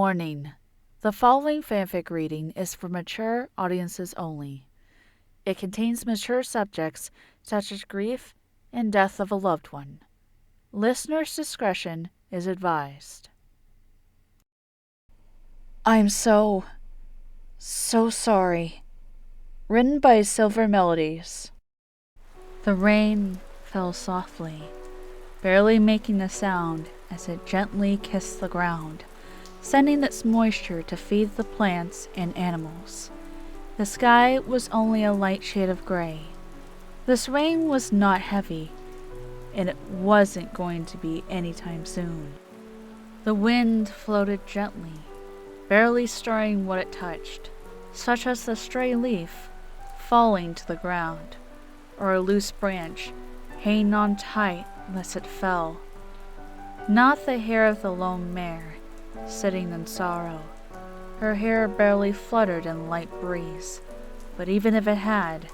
Warning: the following fanfic reading is for mature audiences only. It contains mature subjects such as grief and death of a loved one. Listener's discretion is advised. I'm so sorry. Written by Silver Melodies. The rain fell softly, barely making a sound as it gently kissed the ground, sending its moisture to feed the plants and animals. The sky was only a light shade of gray. This rain was not heavy, and it wasn't going to be anytime soon. The wind floated gently, barely stirring what it touched, such as a stray leaf falling to the ground, or a loose branch hanging on tight lest it fell. Not the hair of the lone mare, sitting in sorrow. Her hair barely fluttered in light breeze, but even if it had,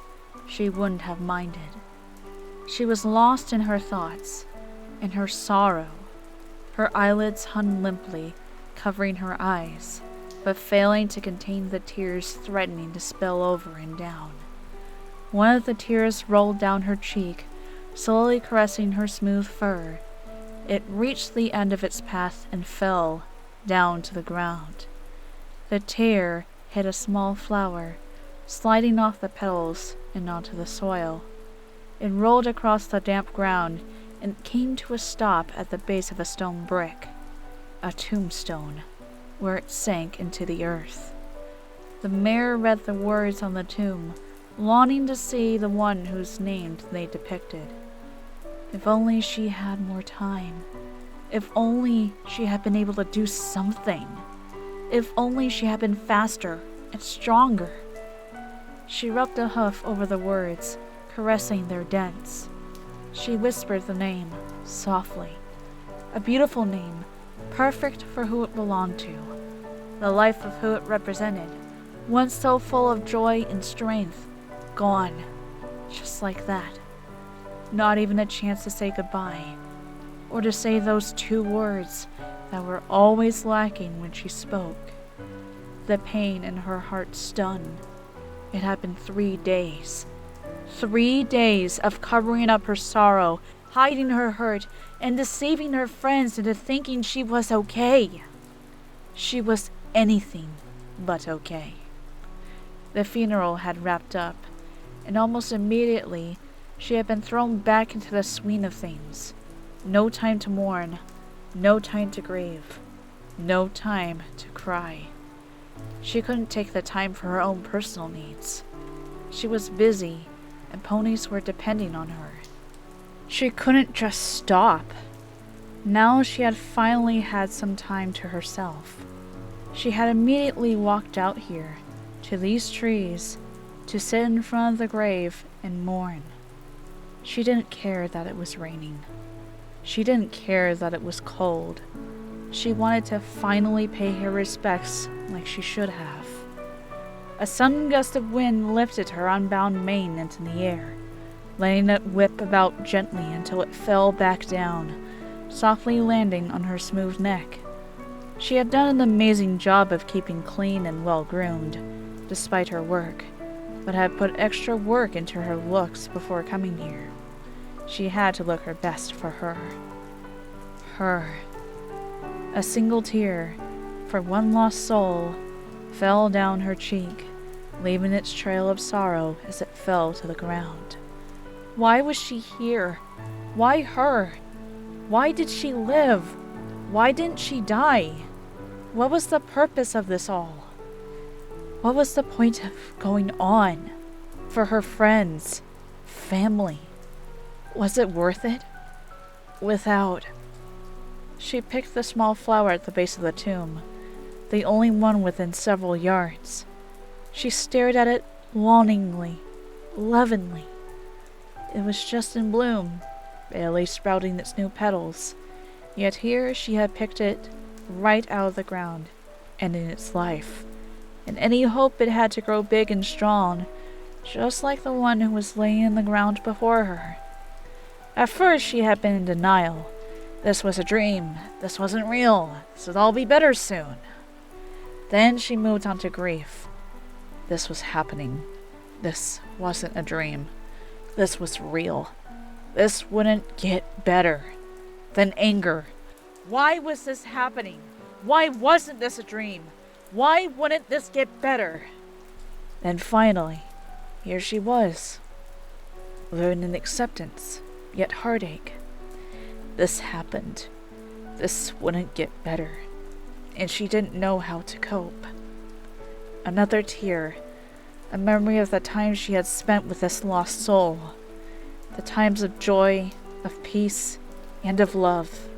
she wouldn't have minded. She was lost in her thoughts, in her sorrow. Her eyelids hung limply, covering her eyes, but failing to contain the tears threatening to spill over and down. One of the tears rolled down her cheek, slowly caressing her smooth fur. It reached the end of its path and fell down to the ground. The tear hit a small flower, sliding off the petals and onto the soil. It rolled across the damp ground and came to a stop at the base of a stone brick, a tombstone, where it sank into the earth. The mare read the words on the tomb, longing to see the one whose name they depicted. If only she had more time. If only she had been able to do something. If only she had been faster and stronger. She rubbed a hoof over the words, caressing their dents. She whispered the name, softly. A beautiful name, perfect for who it belonged to. The life of who it represented, once so full of joy and strength, gone, just like that. Not even a chance to say goodbye, or to say those two words that were always lacking when she spoke. The pain in her heart stunned. It had been 3 days. 3 days of covering up her sorrow, hiding her hurt, and deceiving her friends into thinking she was okay. She was anything but okay. The funeral had wrapped up, and almost immediately she had been thrown back into the swing of things. No time to mourn, no time to grieve, no time to cry. She couldn't take the time for her own personal needs. She was busy, and ponies were depending on her. She couldn't just stop. Now she had finally had some time to herself. She had immediately walked out here, to these trees, to sit in front of the grave and mourn. She didn't care that it was raining. She didn't care that it was cold. She wanted to finally pay her respects like she should have. A sudden gust of wind lifted her unbound mane into the air, letting it whip about gently until it fell back down, softly landing on her smooth neck. She had done an amazing job of keeping clean and well-groomed, despite her work, but had put extra work into her looks before coming here. She had to look her best for her. Her. A single tear, for one lost soul, fell down her cheek, leaving its trail of sorrow as it fell to the ground. Why was she here? Why her? Why did she live? Why didn't she die? What was the purpose of this all? What was the point of going on? For her friends, family. Was it worth it? Without. She picked the small flower at the base of the tomb, the only one within several yards. She stared at it longingly, lovingly. It was just in bloom, barely sprouting its new petals, yet here she had picked it right out of the ground, ending its life, and any hope it had to grow big and strong, just like the one who was laying in the ground before her. At first she had been in denial. This was a dream. This wasn't real. This would all be better soon. Then she moved on to grief. This was happening. This wasn't a dream. This was real. This wouldn't get better. Then anger. Why was this happening? Why wasn't this a dream? Why wouldn't this get better? Then finally, here she was, living in acceptance, yet heartache. This happened. This wouldn't get better, and she didn't know how to cope. Another tear, a memory of the time she had spent with this lost soul, the times of joy, of peace, and of love.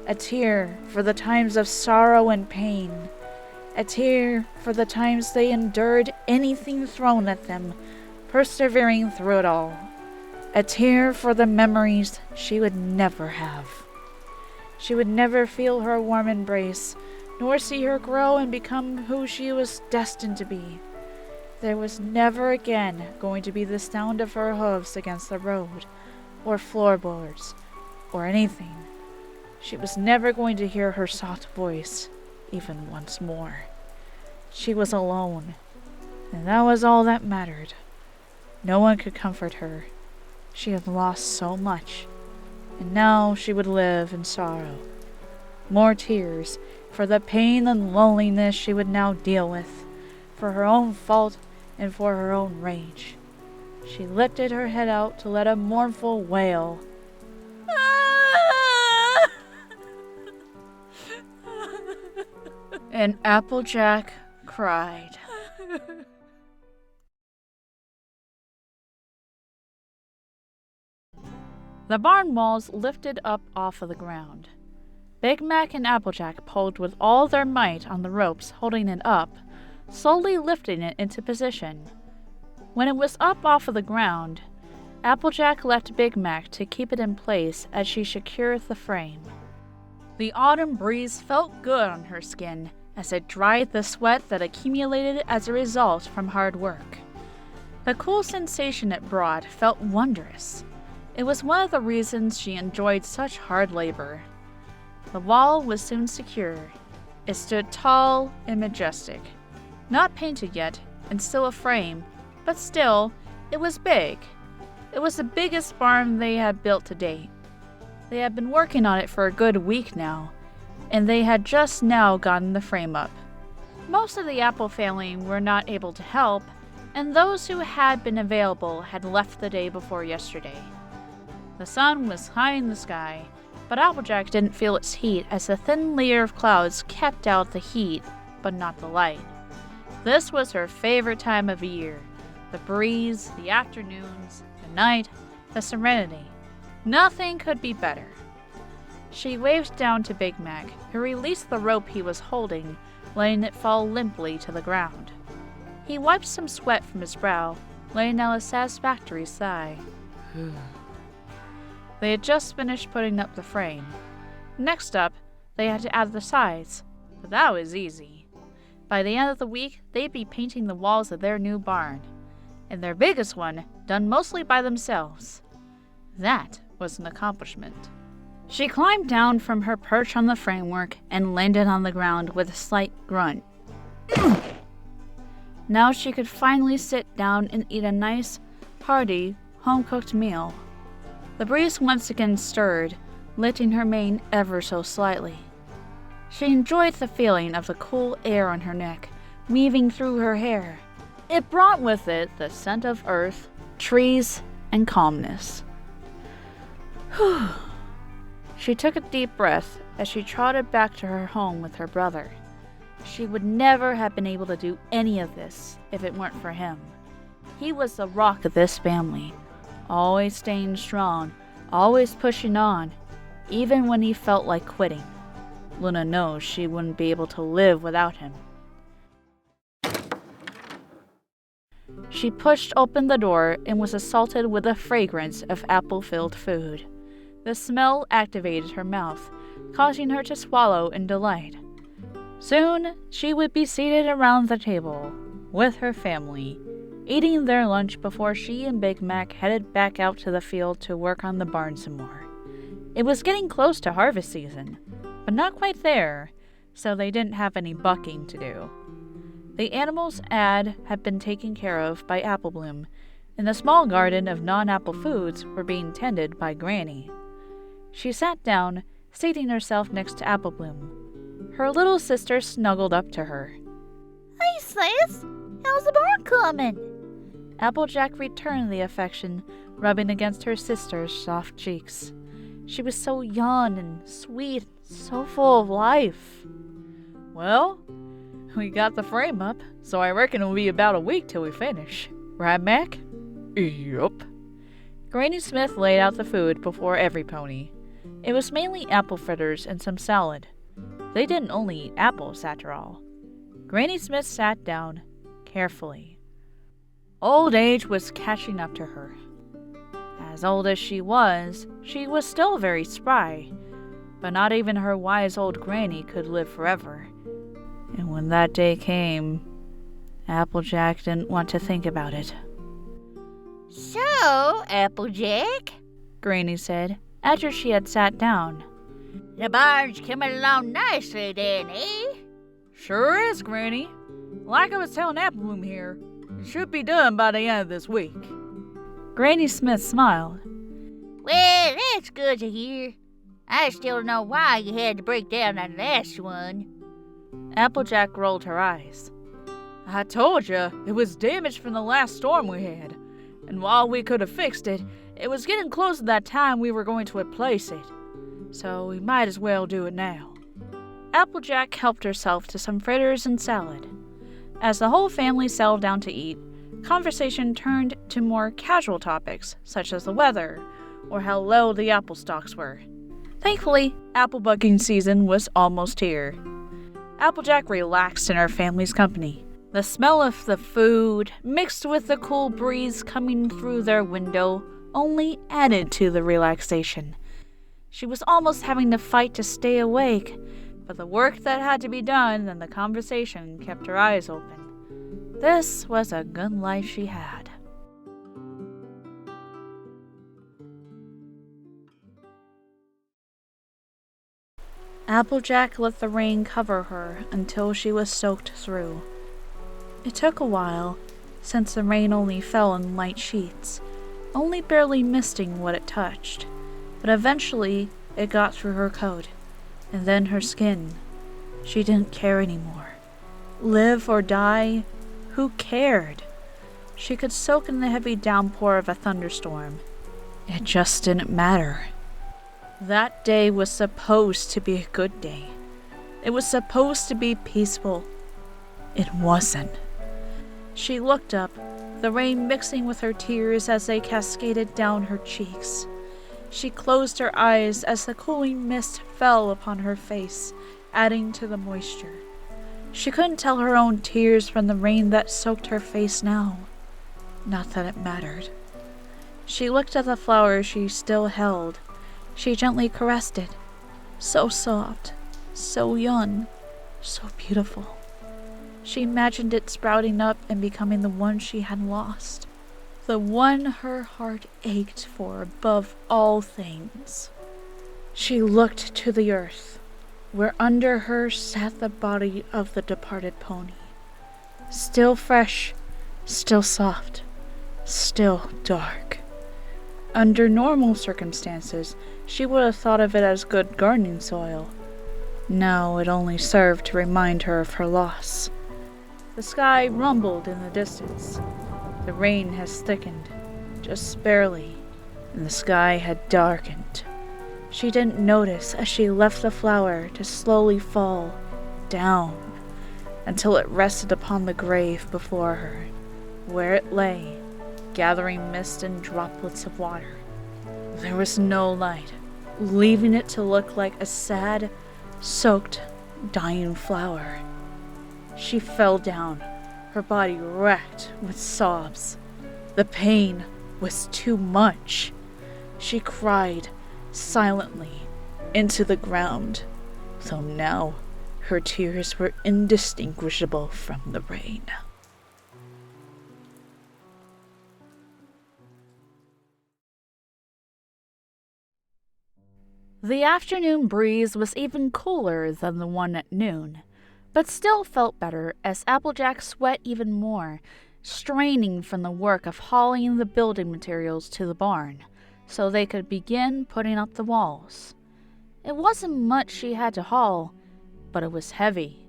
A tear for the times of sorrow and pain. A tear for the times they endured anything thrown at them, persevering through it all. A tear for the memories she would never have. She would never feel her warm embrace, nor see her grow and become who she was destined to be. There was never again going to be the sound of her hooves against the road, or floorboards, or anything. She was never going to hear her soft voice, even once more. She was alone, and that was all that mattered. No one could comfort her. She had lost so much, and now she would live in sorrow. More tears for the pain and loneliness she would now deal with, for her own fault and for her own rage. She lifted her head out to let a mournful wail. And Applejack cried. The barn walls lifted up off of the ground. Big Mac and Applejack pulled with all their might on the ropes holding it up, slowly lifting it into position. When it was up off of the ground, Applejack left Big Mac to keep it in place as she secured the frame. The autumn breeze felt good on her skin as it dried the sweat that accumulated as a result from hard work. The cool sensation it brought felt wondrous. It was one of the reasons she enjoyed such hard labor. The wall was soon secure. It stood tall and majestic. Not painted yet, and still a frame, but still, it was big. It was the biggest barn they had built to date. They had been working on it for a good week now, and they had just now gotten the frame up. Most of the Apple family were not able to help, and those who had been available had left the day before yesterday. The sun was high in the sky, but Applejack didn't feel its heat as a thin layer of clouds kept out the heat, but not the light. This was her favorite time of year. The breeze, the afternoons, the night, the serenity. Nothing could be better. She waved down to Big Mac, who released the rope he was holding, letting it fall limply to the ground. He wiped some sweat from his brow, letting out a satisfactory sigh. They had just finished putting up the frame. Next up, they had to add the sides, but that was easy. By the end of the week, they'd be painting the walls of their new barn, and their biggest one done mostly by themselves. That was an accomplishment. She climbed down from her perch on the framework and landed on the ground with a slight grunt. Now she could finally sit down and eat a nice, hearty, home-cooked meal. The breeze once again stirred, lifting her mane ever so slightly. She enjoyed the feeling of the cool air on her neck, weaving through her hair. It brought with it the scent of earth, trees, and calmness. Whew. She took a deep breath as she trotted back to her home with her brother. She would never have been able to do any of this if it weren't for him. He was the rock of this family, always staying strong, always pushing on, even when he felt like quitting. Luna knows she wouldn't be able to live without him. She pushed open the door and was assaulted with the fragrance of apple-filled food. The smell activated her mouth, causing her to swallow in delight. Soon, she would be seated around the table, with her family, eating their lunch before she and Big Mac headed back out to the field to work on the barn some more. It was getting close to harvest season, but not quite there. so they didn't have any bucking to do. The animals Ad had been taken care of by Applebloom, and the small garden of non-apple foods were being tended by Granny. She sat down, seating herself next to Applebloom. Her little sister snuggled up to her. Hey, sis! How's the barn coming? Applejack returned the affection, rubbing against her sister's soft cheeks. She was so young and sweet, so full of life. Well, we got the frame up, so I reckon it'll be about a week till we finish. Right, Mac? Yup. Granny Smith laid out the food before every pony. It was mainly apple fritters and some salad. They didn't only eat apples, after all. Granny Smith sat down, carefully. Old age was catching up to her. As old as she was still very spry, but not even her wise old granny could live forever. And when that day came, Applejack didn't want to think about it. So, Applejack, Granny said, after she had sat down. The barn's coming along nicely then, eh? Sure is, Granny. Like I was telling Applebloom here, it should be done by the end of this week. Granny Smith smiled. Well, that's good to hear. I still don't know why you had to break down that last one. Applejack rolled her eyes. I told you, it was damaged from the last storm we had. And while we could have fixed it, it was getting close to that time we were going to replace it. So we might as well do it now. Applejack helped herself to some fritters and salad. As the whole family settled down to eat, conversation turned to more casual topics, such as the weather, or how low the apple stalks were. Thankfully, apple bucking season was almost here. Applejack relaxed in her family's company. The smell of the food, mixed with the cool breeze coming through their window, only added to the relaxation. She was almost having to fight to stay awake, but the work that had to be done and the conversation kept her eyes open. This was a good life she had. Applejack let the rain cover her until she was soaked through. It took a while, since the rain only fell in light sheets, only barely misting what it touched, but eventually it got through her coat, and then her skin. She didn't care anymore. Live or die, who cared? She could soak in the heavy downpour of a thunderstorm. It just didn't matter. That day was supposed to be a good day. It was supposed to be peaceful. It wasn't. She looked up, the rain mixing with her tears as they cascaded down her cheeks. She closed her eyes as the cooling mist fell upon her face, adding to the moisture. She couldn't tell her own tears from the rain that soaked her face now. Not that it mattered. She looked at the flower she still held. She gently caressed it. So soft, so young, so beautiful. She imagined it sprouting up and becoming the one she had lost. The one her heart ached for above all things. She looked to the earth, where under her sat the body of the departed pony. Still fresh, still soft, still dark. Under normal circumstances, she would have thought of it as good gardening soil. Now it only served to remind her of her loss. The sky rumbled in the distance. The rain has thickened, just barely, and the sky had darkened. She didn't notice as she left the flower to slowly fall down until it rested upon the grave before her, where it lay, gathering mist and droplets of water. There was no light, leaving it to look like a sad, soaked, dying flower. She fell down, her body racked with sobs. The pain was too much. She cried silently into the ground, though now her tears were indistinguishable from the rain. The afternoon breeze was even cooler than the one at noon, but still felt better as Applejack sweat even more, straining from the work of hauling the building materials to the barn, so they could begin putting up the walls. It wasn't much she had to haul, but it was heavy.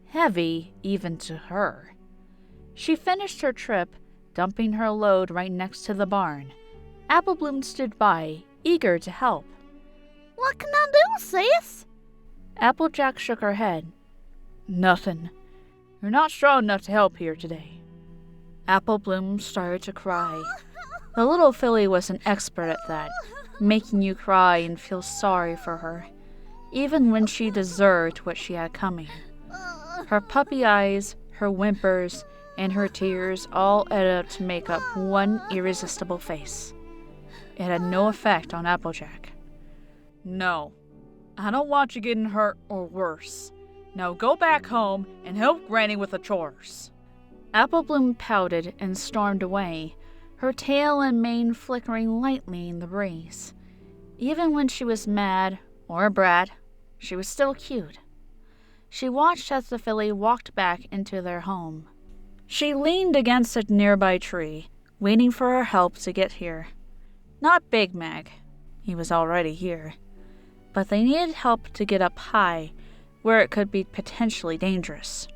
Heavy even to her. She finished her trip, dumping her load right next to the barn. Applebloom stood by, eager to help. What can I do, sis? Applejack shook her head. Nothing. You're not strong enough to help here today. Applebloom started to cry. The little filly was an expert at that, making you cry and feel sorry for her, even when she deserved what she had coming. Her puppy eyes, her whimpers, and her tears all added up to make up one irresistible face. It had no effect on Applejack. No, I don't want you getting hurt or worse. Now go back home and help Granny with the chores. Applebloom pouted and stormed away, her tail and mane flickering lightly in the breeze. Even when she was mad or a brat, she was still cute. She watched as the filly walked back into their home. She leaned against a nearby tree, waiting for her help to get here. Not Big Mac. He was already here. But they needed help to get up high, where it could be potentially dangerous.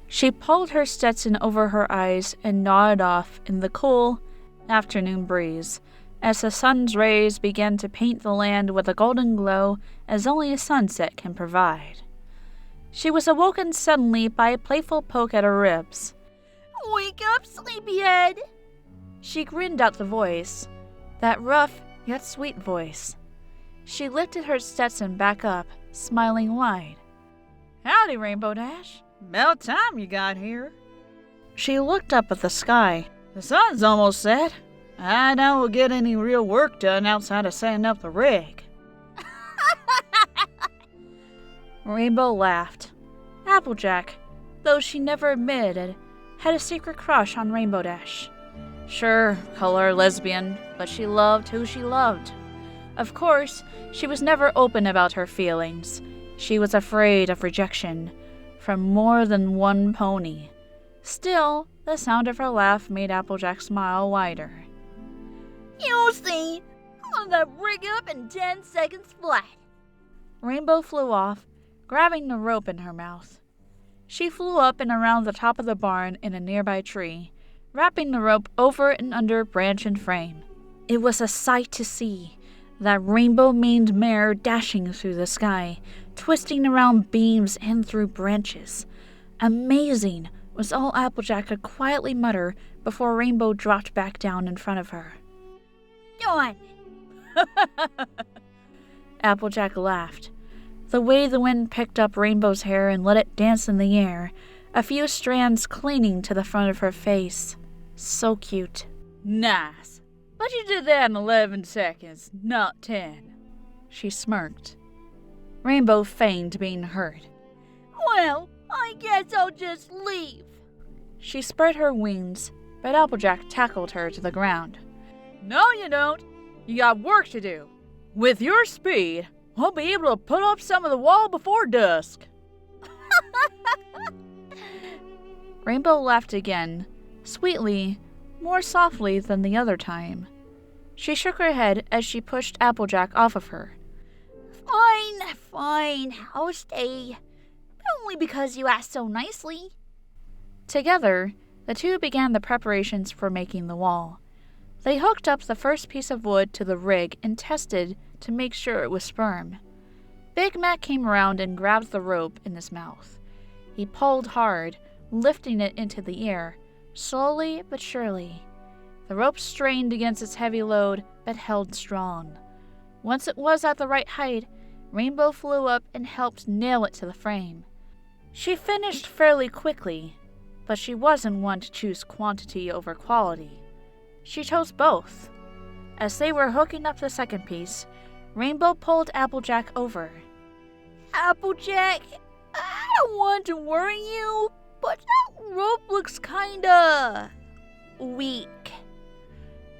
She pulled her Stetson over her eyes and nodded off in the cool afternoon breeze as the sun's rays began to paint the land with a golden glow as only a sunset can provide. She was awoken suddenly by a playful poke at her ribs. Wake up, sleepyhead! She grinned out the voice, that rough yet sweet voice. She lifted her Stetson back up, smiling wide. Howdy, Rainbow Dash. About time you got here. She looked up at the sky. The sun's almost set. I doubt we'll get any real work done outside of setting up the rig. Rainbow laughed. Applejack, though she never admitted it, had a secret crush on Rainbow Dash. Sure, color lesbian, but she loved who she loved. Of course, she was never open about her feelings. She was afraid of rejection from more than one pony. Still, the sound of her laugh made Applejack smile wider. You'll see. I'm gonna rig up in 10 seconds flat. Rainbow flew off, grabbing the rope in her mouth. She flew up and around the top of the barn in a nearby tree, wrapping the rope over and under branch and frame. It was a sight to see, that rainbow-maned mare dashing through the sky, twisting around beams and through branches. Amazing was all Applejack could quietly mutter before Rainbow dropped back down in front of her. Done. Applejack laughed. The way the wind picked up Rainbow's hair and let it dance in the air, a few strands clinging to the front of her face. So cute. Nice. But you did that in 11 seconds, not 10. She smirked. Rainbow feigned being hurt. Well, I guess I'll just leave. She spread her wings, but Applejack tackled her to the ground. No, you don't. You got work to do. With your speed, we'll be able to put up some of the wall before dusk. Rainbow laughed again, sweetly, more softly than the other time. She shook her head as she pushed Applejack off of her. Fine, I'll stay. But only because you asked so nicely. Together, the two began the preparations for making the wall. They hooked up the first piece of wood to the rig and tested to make sure it was firm. Big Mac came around and grabbed the rope in his mouth. He pulled hard, lifting it into the air, slowly but surely. The rope strained against its heavy load, but held strong. Once it was at the right height, Rainbow flew up and helped nail it to the frame. She finished fairly quickly, but she wasn't one to choose quantity over quality. She chose both. As they were hooking up the second piece, Rainbow pulled Applejack over. Applejack, I don't want to worry you, but that rope looks kinda weak.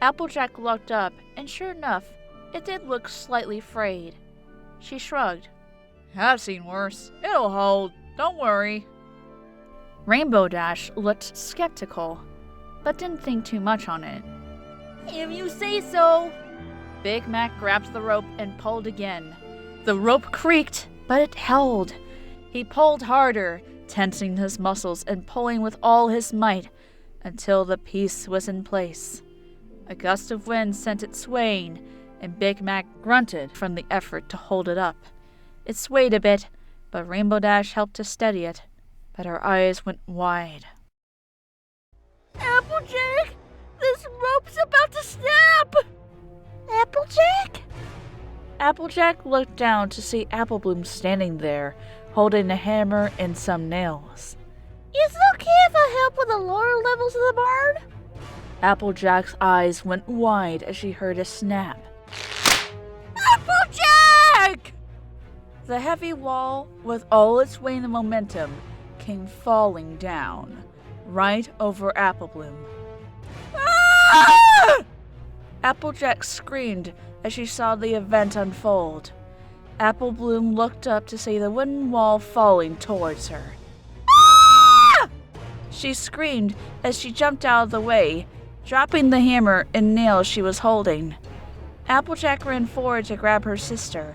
Applejack looked up, and sure enough, it did look slightly frayed. She shrugged. I've seen worse. It'll hold. Don't worry. Rainbow Dash looked skeptical, but didn't think too much on it. If you say so. Big Mac grabbed the rope and pulled again. The rope creaked, but it held. He pulled harder, tensing his muscles and pulling with all his might until the piece was in place. A gust of wind sent it swaying, and Big Mac grunted from the effort to hold it up. It swayed a bit, but Rainbow Dash helped to steady it, but her eyes went wide. Applejack! This rope's about to snap! Applejack? Applejack looked down to see Applebloom standing there, holding a hammer and some nails. Is it okay if I help with the lower levels of the barn? Applejack's eyes went wide as she heard a snap. Applejack! The heavy wall, with all its weight and momentum, came falling down, right over Applebloom. Ah! Applejack screamed as she saw the event unfold. Applebloom looked up to see the wooden wall falling towards her. Ah! She screamed as she jumped out of the way, dropping the hammer and nails she was holding. Applejack ran forward to grab her sister.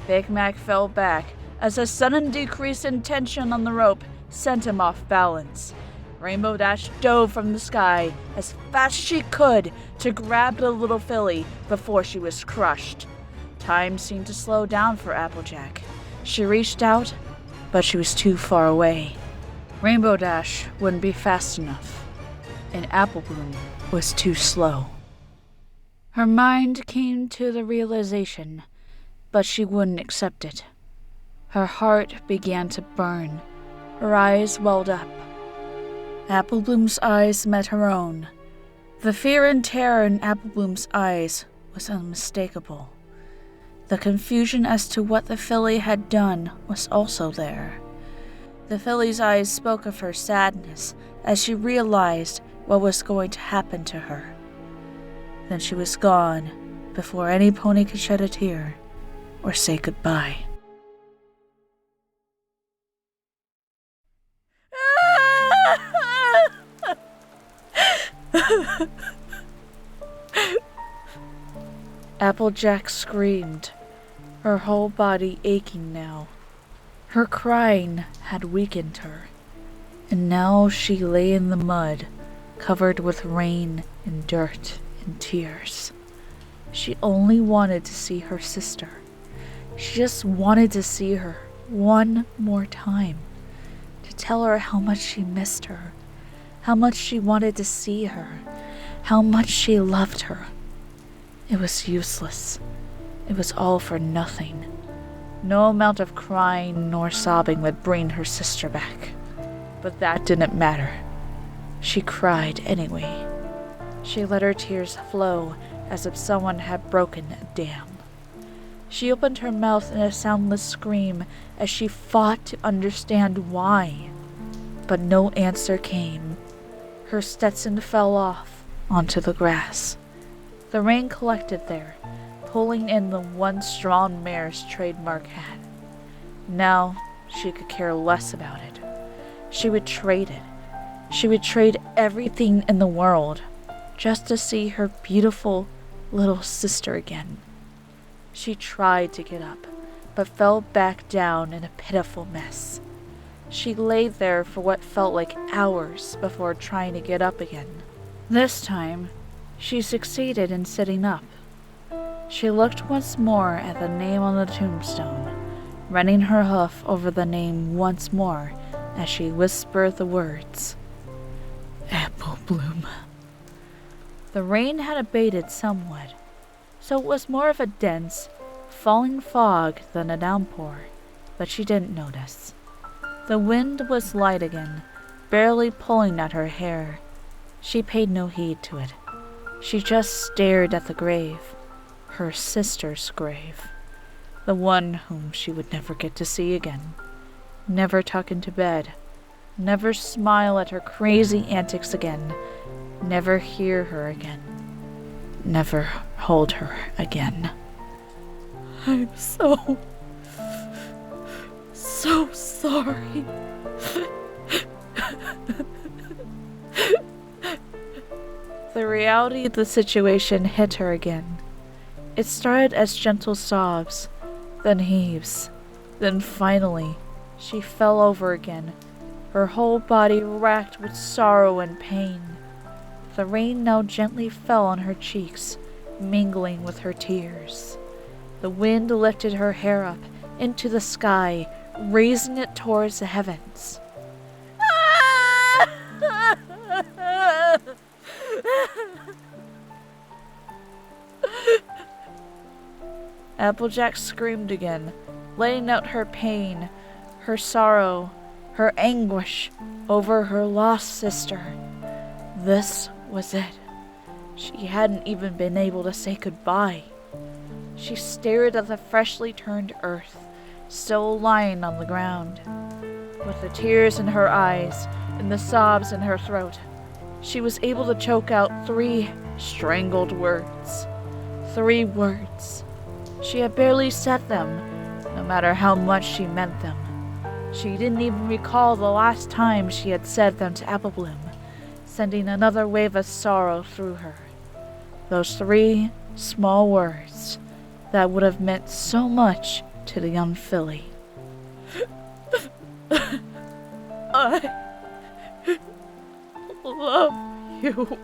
Big Mac fell back as a sudden decrease in tension on the rope sent him off balance. Rainbow Dash dove from the sky as fast as she could to grab the little filly before she was crushed. Time seemed to slow down for Applejack. She reached out, but she was too far away. Rainbow Dash wouldn't be fast enough, and Applebloom was too slow. Her mind came to the realization, but she wouldn't accept it. Her heart began to burn. Her eyes welled up. Applebloom's eyes met her own. The fear and terror in Applebloom's eyes was unmistakable. The confusion as to what the filly had done was also there. The filly's eyes spoke of her sadness as she realized what was going to happen to her. Then she was gone before any pony could shed a tear or say goodbye. Applejack screamed, her whole body aching now. Her crying had weakened her, and now she lay in the mud, covered with rain and dirt and tears. She only wanted to see her sister. She just wanted to see her one more time, to tell her how much she missed her, how much she wanted to see her, how much she loved her. It was useless. It was all for nothing. No amount of crying nor sobbing would bring her sister back. But that didn't matter. She cried anyway. She let her tears flow as if someone had broken a dam. She opened her mouth in a soundless scream as she fought to understand why. But no answer came. Her Stetson fell off onto the grass. The rain collected there, pulling in the one-strong mare's trademark hat. Now she could care less about it. She would trade it. She would trade everything in the world just to see her beautiful little sister again. She tried to get up, but fell back down in a pitiful mess. She lay there for what felt like hours before trying to get up again. This time, she succeeded in sitting up. She looked once more at the name on the tombstone, running her hoof over the name once more as she whispered the words, Applebloom. The rain had abated somewhat, so it was more of a dense, falling fog than a downpour, but she didn't notice. The wind was light again, barely pulling at her hair. She paid no heed to it. She just stared at the grave, her sister's grave, the one whom she would never get to see again, never tuck into bed, never smile at her crazy antics again, never hear her again, never hold her again. I'm so so sorry. The reality of the situation hit her again. It started as gentle sobs, then heaves, then finally, she fell over again, her whole body racked with sorrow and pain. The rain now gently fell on her cheeks, mingling with her tears. The wind lifted her hair up into the sky, raising it towards the heavens. Applejack screamed again, letting out her pain, her sorrow, her anguish over her lost sister. This was it. She hadn't even been able to say goodbye. She stared at the freshly turned earth, still lying on the ground. With the tears in her eyes and the sobs in her throat, she was able to choke out 3 strangled words. 3 words. She had barely said them, no matter how much she meant them. She didn't even recall the last time she had said them to Applebloom, sending another wave of sorrow through her. Those 3 small words that would have meant so much to the young filly. I love you.